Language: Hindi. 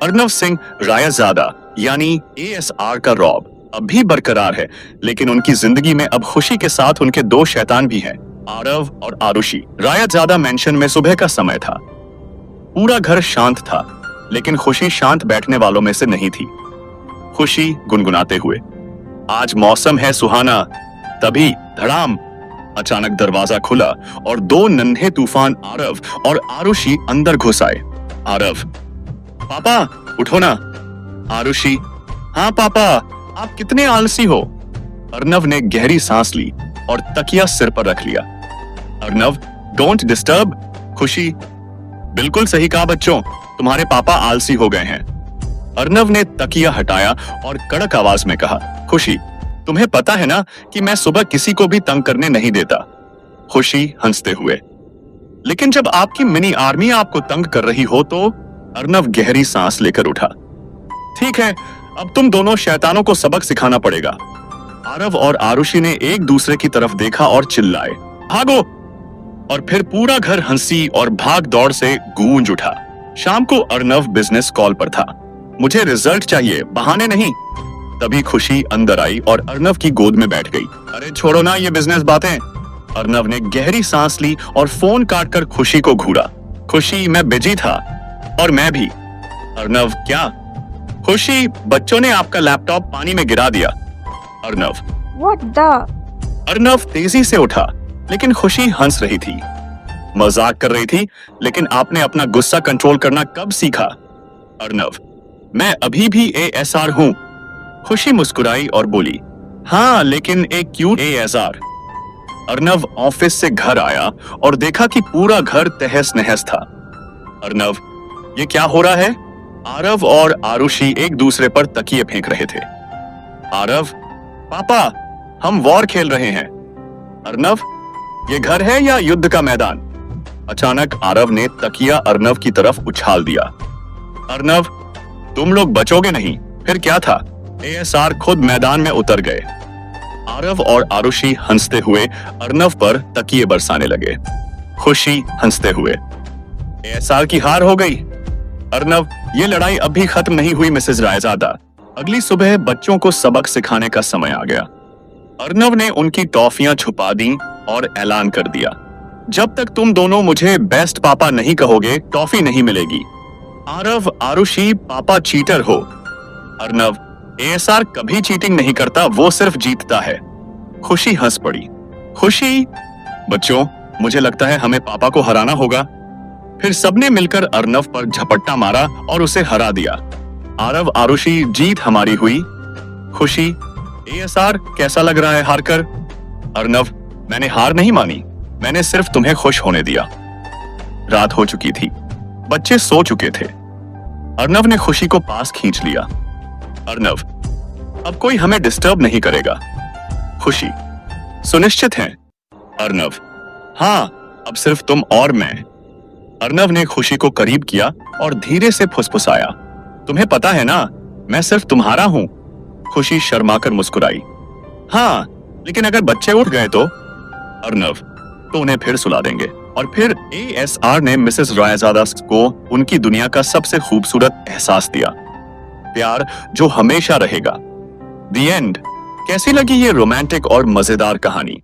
अर्नव सिंह रायाजादा यानी एएसआर का रौब अब भी बरकरार है, लेकिन उनकी जिंदगी में अब खुशी के साथ उनके दो शैतान भी हैं, आरव और आरुषि। रायाजादा मेंशन में सुबह का समय था। पूरा घर शांत था, लेकिन खुशी शांत बैठने वालों में से नहीं थी। खुशी गुनगुनाते हुए, आज मौसम है सुहाना। तभी धड़ाम, अचानक दरवाजा खुला और दो नन्हे तूफान आरव और आरुषि अंदर घुस आए। आरव, पापा उठो ना। आरुषि, हाँ पापा, आप कितने आलसी हो। अर्नव ने गहरी सांस ली और तकिया सिर पर रख लिया। Arnav, don't disturb. खुशी, बिल्कुल सही कहा बच्चों, तुम्हारे पापा आलसी हो गए हैं। अर्नव ने तकिया हटाया और कड़क आवाज में कहा, खुशी, तुम्हें पता है ना कि मैं सुबह किसी को भी तंग करने नहीं देता। खुशी हंसते हुए, लेकिन जब आपकी मिनी आर्मी आपको तंग कर रही हो तो। अर्नव गहरी सांस लेकर उठा। ठीक है, अब तुम दोनों शैतानों को सबक सिखाना पड़ेगा। आरव और आरुषि ने एक दूसरे की तरफ देखा और चिल्लाए, भागो। और फिर पूरा घर हंसी और भाग दौड़ से गूंज उठा। शाम को अर्नव बिजनेस कॉल पर था। मुझे रिजल्ट चाहिए, बहाने नहीं। तभी खुशी अंदर आई और अर्नव की गोद में बैठ गई। अरे छोड़ो ना ये बिजनेस बातें। अर्नव ने गहरी सांस ली और फोन काटकर खुशी को घूरा। खुशी, मैं बिजी था। और मैं भी। अर्नव, क्या? खुशी, बच्चों ने आपका लैपटॉप पानी में गिरा दिया। Arnav, What the? अर्नव तेजी से उठा, लेकिन खुशी हंस रही थी। मजाक कर रही थी, लेकिन आपने अपना गुस्सा कंट्रोल करना कब सीखा? अर्नव, मैं अभी भी एएसआर हूं। खुशी मुस्कुराई और बोली, हाँ, लेकिन एक क्यूट एएसआर। अर्नव ऑफिस से घर आया और देखा कि पूरा घर तहस नहस था। अर्नव, ये क्या हो रहा है? आरव और आरुषि एक दूसरे पर तकिए फेंक रहे थे। आरव, पापा, हम वॉर खेल रहे हैं। अर्नव, ये घर है या युद्ध का मैदान? अचानक आरव ने तकिया अर्नव की तरफ उछाल दिया। अर्नव, तुम लोग बचोगे नहीं। फिर क्या था? एएसआर खुद मैदान में उतर गए। आरव और आरुषि हंसते हुए अर्नव पर तकिए बरसाने लगे। खुशी हंसते हुए, एएसआर की हार हो गई। अर्नव, ये लड़ाई अभी खत्म नहीं हुई मिसेज रायजादा। अगली सुबह बच्चों को सबक सिखाने का समय आ गया। अर्नव ने उनकी टॉफियां छुपा दी और ऐलान कर दिया, जब तक तुम दोनों मुझे बेस्ट पापा नहीं कहोगे, टॉफी नहीं मिलेगी। आरव, आरुषि, पापा चीटर हो। अर्नव, एएसआर कभी चीटिंग नहीं करता, वो सिर्फ जीतता है। खुशी हंस पड़ी। खुशी, बच्चों, मुझे लगता है हमें पापा को हराना होगा। फिर सबने मिलकर अर्नव पर झपट्टा मारा और उसे हरा दिया। आरव, आरुषि, जीत हमारी हुई। खुशी, एएसआर कैसा लग रहा है हारकर? अर्नव, मैंने हार नहीं मानी, मैंने सिर्फ तुम्हें खुश होने दिया। रात हो चुकी थी, बच्चे सो चुके थे। अर्नव ने खुशी को पास खींच लिया। अर्नव, अब कोई हमें डिस्टर्ब नहीं करेगा। खुशी, सुनिश्चित हैं? अर्नव, हाँ, अब सिर्फ तुम और मैं। अर्नव ने खुशी को करीब किया और धीरे से फुसफुसाया, तुम्हें पता है ना, मैं सिर्फ तुम्हारा हूं। खुशी शर्माकर मुस्कुराई, हाँ, लेकिन अगर बच्चे उठ गए तो? अर्नव, तो उन्हें फिर सुला देंगे। और फिर एएसआर ने मिसेस रायजादा को उनकी दुनिया का सबसे खूबसूरत एहसास दिया, प्यार जो हमेशा रहेगा। The end. कैसी लगी ये रोमांटिक और मजेदार कहानी?